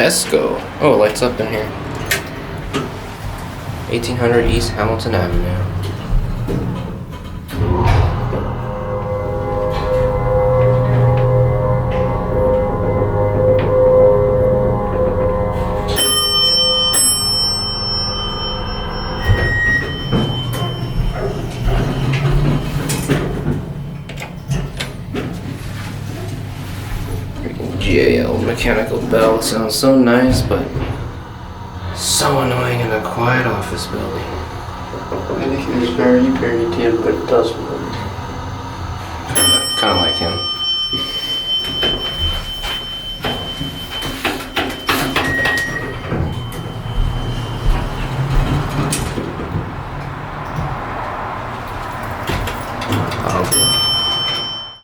ESCO. Oh, it lights up in here. 1800 East Hamilton Avenue. GAL mechanical bell sounds so nice, but so annoying in a quiet office building. I think it is very, very dim, but it does work. Kind of like him. Oh.